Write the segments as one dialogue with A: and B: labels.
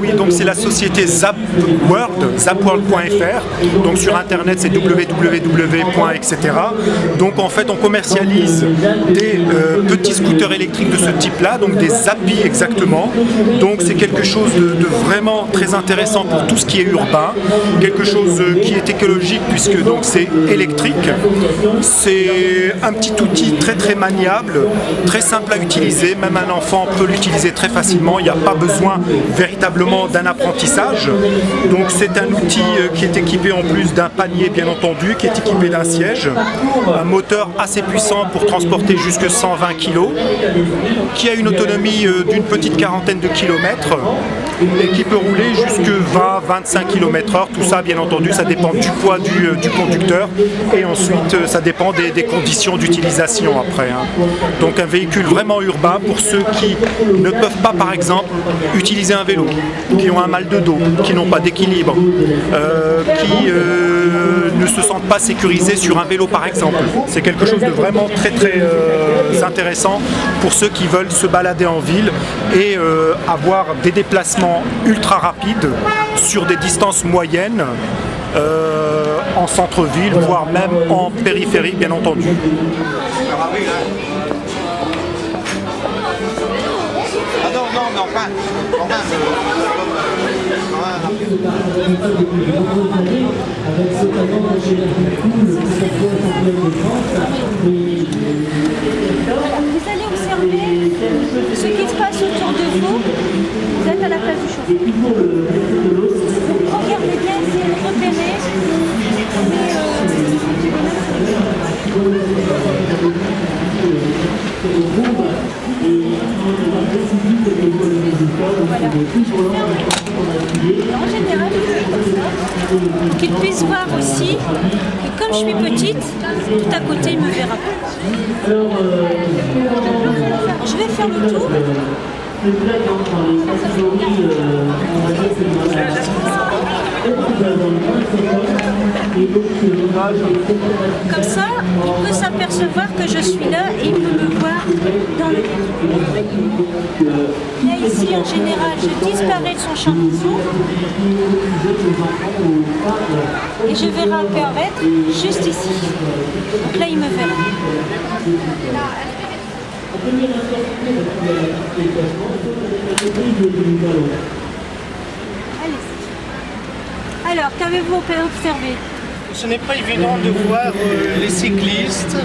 A: Oui, donc c'est la société zapworld.fr. Donc sur internet c'est www.etc. Donc en fait on commercialise des petits scooters électriques de ce type-là, donc des Zappi exactement. Donc c'est quelque chose de vraiment très intéressant pour tout ce qui est urbain, quelque chose qui est écologique puisque donc c'est électrique. C'est un petit outil très très maniable, très simple à utiliser, même un enfant peut l'utiliser très facilement, il n'y a pas besoin véritablement d'un apprentissage. Donc c'est un outil qui est équipé en plus d'un panier bien entendu, qui est équipé d'un siège, un moteur assez puissant pour transporter jusque 120 kg, qui a une autonomie d'une petite quarantaine de kilomètres et qui peut rouler jusque 20-25 km/h. Tout ça bien entendu ça dépend du poids du conducteur et ensuite ça dépend des conditions d'utilisation après. Donc un véhicule vraiment urbain pour ceux qui ne peuvent pas par exemple utiliser un vélo, qui ont un mal de dos, qui n'ont pas d'équilibre, qui ne se sentent pas sécurisés sur un vélo par exemple. C'est quelque chose de vraiment très très intéressant pour ceux qui veulent se balader en ville et avoir des déplacements ultra rapides sur des distances moyennes en centre-ville, voire même en périphérie bien entendu.
B: Vous allez observer ce qui se passe autour de vous. Vous êtes à la place du chauffeur. Regardez bien, essayez de repérer. En général, qu'ils puissent voir aussi que comme je suis petite, tout à côté il me verra pas. Je vais faire le tour. Comme ça, il peut s'apercevoir que je suis là et il peut me voir dans le cadre. Là ici, en général, je disparais de son champ de vision et je verrai apparaître juste ici. Donc là, il me verra. Alors, qu'avez-vous observé?
C: Ce n'est pas évident de voir les cyclistes,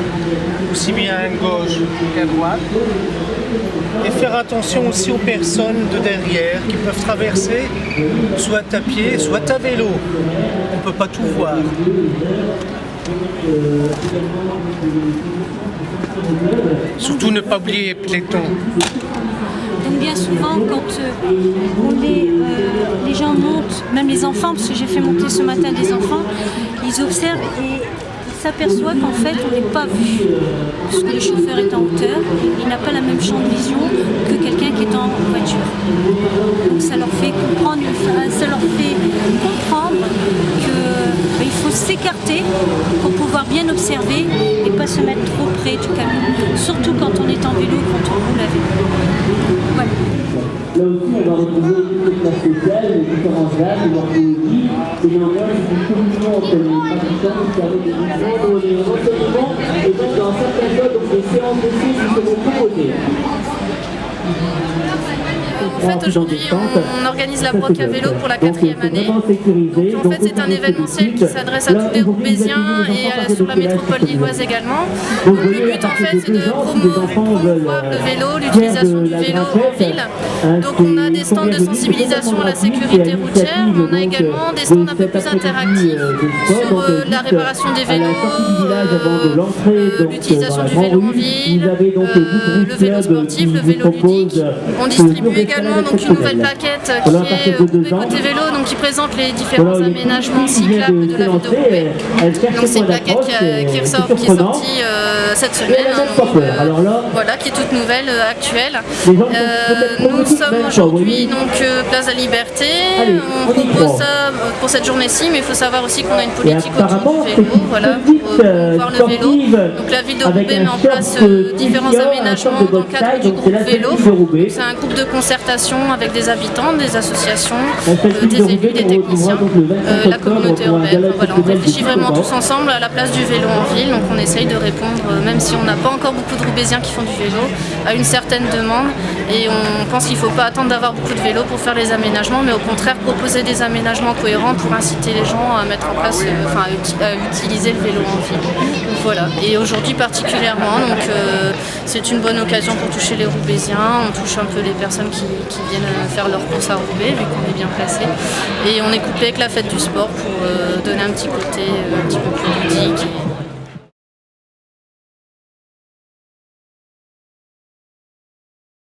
C: aussi bien à gauche qu'à droite, et faire attention aussi aux personnes de derrière qui peuvent traverser soit à pied, soit à vélo. On ne peut pas tout voir. Surtout ne pas oublier les piétons.
B: Donc bien souvent, quand les gens montent, même les enfants, parce que j'ai fait monter ce matin des enfants, ils observent et ils s'aperçoivent qu'en fait on n'est pas vu. Parce que le chauffeur est en hauteur, il n'a pas la même champ de vision que quelqu'un qui est en voiture. Donc ça leur fait comprendre qu'il faut s'écarter pour pouvoir bien observer et pas se mettre trop près du camion. Surtout quand on est en vélo, quand on roule à vélo. Voilà.
D: Là aussi, on va retrouver toute la spéciale, les différents âges, les morphologies, et néanmoins, c'est une communion entre les pratiquants qui avaient des mouvements, des renseignements, et donc dans certains cas, donc des séances d'essai qui seront proposées.
E: En fait, aujourd'hui, on organise la Broc à vélo pour la 4e année. Donc, en fait, c'est un événementiel qui s'adresse à tous les Roubaisiens et sur la métropole lilloise également. Donc, le but, en fait, c'est de promouvoir le vélo, l'utilisation du vélo en ville. Donc, on a des stands de sensibilisation à la sécurité routière. On a également des stands un peu plus interactifs sur la réparation des vélos, l'utilisation du vélo en ville, le vélo sportif, le vélo ludique. On distribue également donc une nouvelle plaquette qui est Roubaix côté vélo, donc qui présente les différents aménagements cyclables de la ville de Roubaix. Donc c'est une plaquette qui est sortie cette semaine, voilà, qui est toute nouvelle, actuelle. Nous sommes aujourd'hui donc place de la Liberté. On propose ça pour cette journée-ci, mais il faut savoir aussi qu'on a une politique autour du vélo, voilà, pour voir le vélo. Donc la ville de Roubaix met en place différents aménagements dans le cadre du groupe vélo. C'est un groupe de concertation avec des habitants, des associations, des élus, des techniciens, la communauté urbaine. Voilà, on réfléchit vraiment tous ensemble à la place du vélo en ville, donc on essaye de répondre, même si on n'a pas encore beaucoup de Roubaisiens qui font du vélo, à une certaine demande, et on pense qu'il ne faut pas attendre d'avoir beaucoup de vélos pour faire les aménagements, mais au contraire proposer des aménagements cohérents pour inciter les gens à mettre en place, à utiliser le vélo en ville. Donc voilà, et aujourd'hui particulièrement, donc c'est une bonne occasion pour toucher les Roubaisiens, on touche un peu les personnes qui viennent faire leurs courses à Roubaix, vu qu'on est bien placé, et on est couplé avec la fête du sport pour donner un petit côté un petit peu plus ludique.